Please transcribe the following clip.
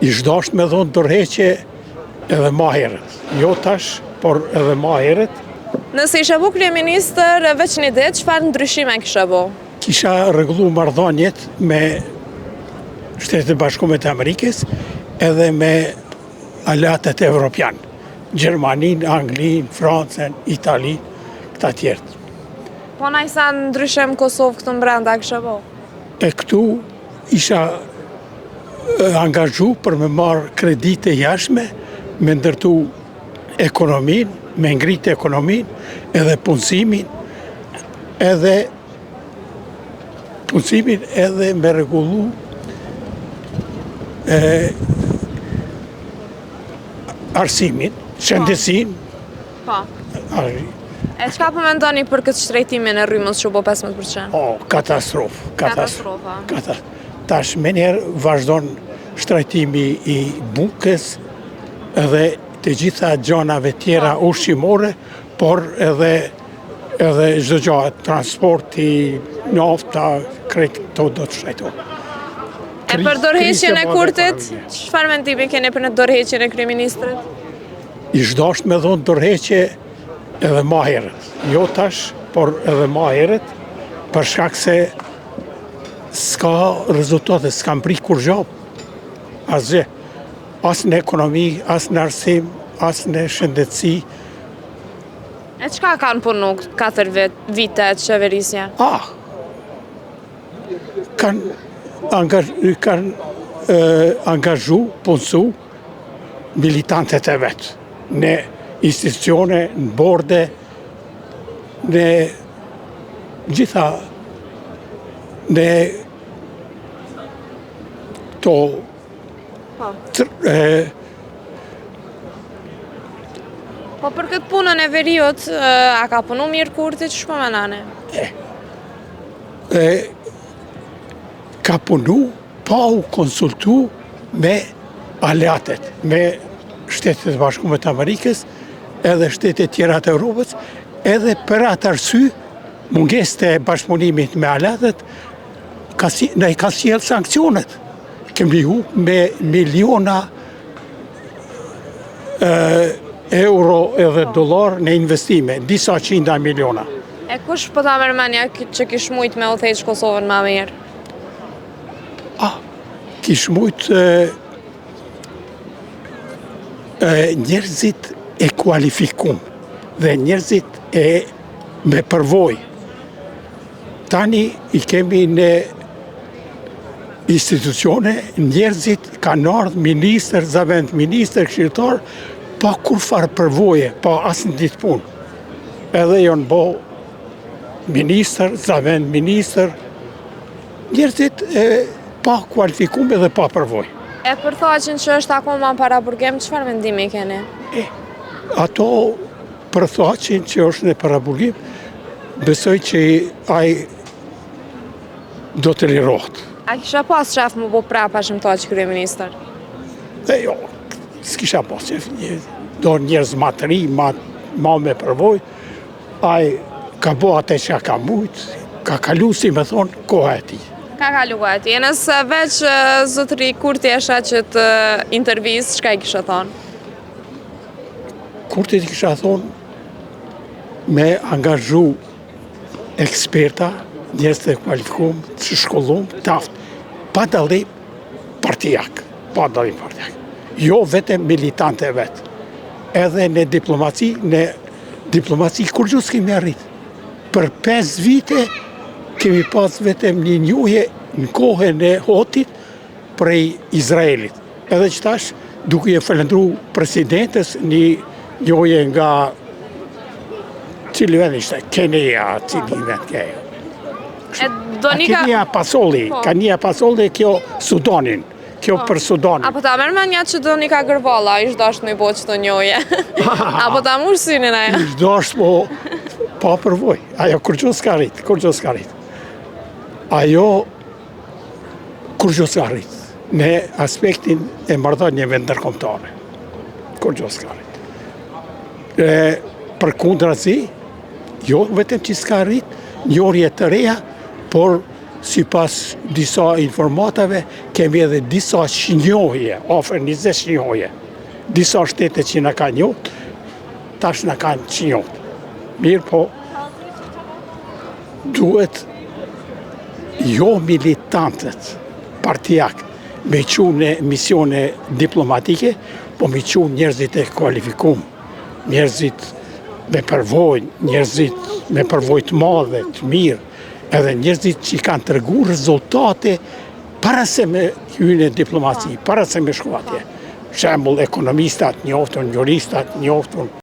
Ishdasht me dhonë dorëheqje edhe ma herët. Jo tash, por edhe ma herët. Nëse isha bu kryeministër veç një ditë, çfarë ndryshime kisha bu? Kisha rregullu marrëdhëniet me Shtetet e Bashkuara të Amerikës edhe me aleatet evropian. Gjermaninë, Anglinë, Francën, Italinë, këta tjertë. Po na sa ndryshem Kosovë këtu brenda kisha bu? E këtu isha angazhu për me marrë kredite jashtme, me ndërtu ekonominë, me ngritë ekonominë edhe punësimin, edhe me rregullu arsimin, shëndetësinë. Po. E çka po mendoni për këtë shtrejtimin e rrymës që u bë 15%? Katastrofë. Katastrofa. Tash menjëherë vazhdon shtrajtimi i bukës edhe të gjitha gjanave tjera ushqimore, por edhe çdo gjë, transporti, nafta, krejt këto do të shtrajtohen. E për dorëheqjen e Kurtit, çfarë mendimi keni për në dorëheqjen e kryeministrit? Ishdasht me dhonë dorëheqje edhe ma herët. Jo tash, por edhe ma herët, për shkak se s'ka rezultate, s'ka mpri kur gjop. Asgjë. As në ekonomi, as në arsim, as në shëndetësi. E çka kanë punu 4 vite qeverisja? Kanë angazhu, punësu militantet e vetë në institucione, në borde, në gjitha në to Po për këtë punën e veriut, a ka punu mirë Kurti, që shpo menane? Ka punu, pa u konsultu me aleatet, me Shtetet e Bashkuara të Amerikës, edhe shtetet tjera të Europës, edhe për atë arsye, mungesë të bashkëpunimit me aleatet, ne ka sjellë sankcionet. Kemi humbur me miliona euro edhe dollar në investime, disa qindra miliona. E kush po ta mërmenja që kish mujt me udhëheq Kosovën ma mirë? Kish mujt njerëzit e kualifikum dhe njerëzit me përvojë. Tani i kemi në institucione, njerëzit kanë ardhur ministër, zavend ministër, këshilltar, pa kur farë përvoje, pa asë në ditë punë. Edhe jonë bo ministër, zavend ministër, njerëzit pa kualifikume dhe pa përvojë. E për thoqin që është akoma para burgim, çfarë mendimi keni? Ato për thoqin që është në para burgim, besoj që ai do të lirohet. A kisha pas qef më bu prapa që më thoq kryeministër? Jo, s'kisha pas qef. Do njerëz ma të ri, ma me përvoj, ai ka bo atë që ka mujt, ka kalu si me thonë koha e ti. Ka kalu koha e ti. E nëse veç zotëri Kurti e shaqet intervjist, çka i kisha thonë? Kurti i kisha thonë me angazhu eksperta, njerëz të kualifikuar, të shkolluar, taft, pa dallim partijak, Jo vetëm militante vetë. Edhe në diplomaci kur gjus kemi arrit. Për 5 vite kemi pas vetëm një njohje në kohën e Hotit prej Izraelit. Edhe që tash, duke e falendru presidentës një njohje nga cili vend ishte, Kenia, cili vend kejo. Kenia Pasolli, kjo Sudanin. Kjo për Sudanin. Apo ta mërmenja që Donika Gërvalla, ishtë dasht në i bo që të njoje. Apo ta murësinin aja. Ishtë dasht pa përvoj. Ajo kur gjo s'ka rrit. Ajo kur gjo s'ka rrit. Në aspektin e marrëdhënieve ndërkombëtare. Kur gjo s'ka rrit. Për kundrazi, jo vetëm që s'ka rrit, njohje të reja, por sipas disa informatave, kemi edhe disa shnjohje, afër 20 shnjohje. Disa shtete që na kanë njohur, tash na kanë njohur. Mirë po, duhet jo militantët partijak me qunë në misione diplomatike, po me qunë njerëzit e kualifikum, njerëzit me përvojë, njerëzit me përvojë të madhe, të mirë, edhe njerëzit që kanë tregu rezultate para se me hyrë në diplomaci, para se me shku atje. Shembull ekonomistat, njoftun juristat, njoftun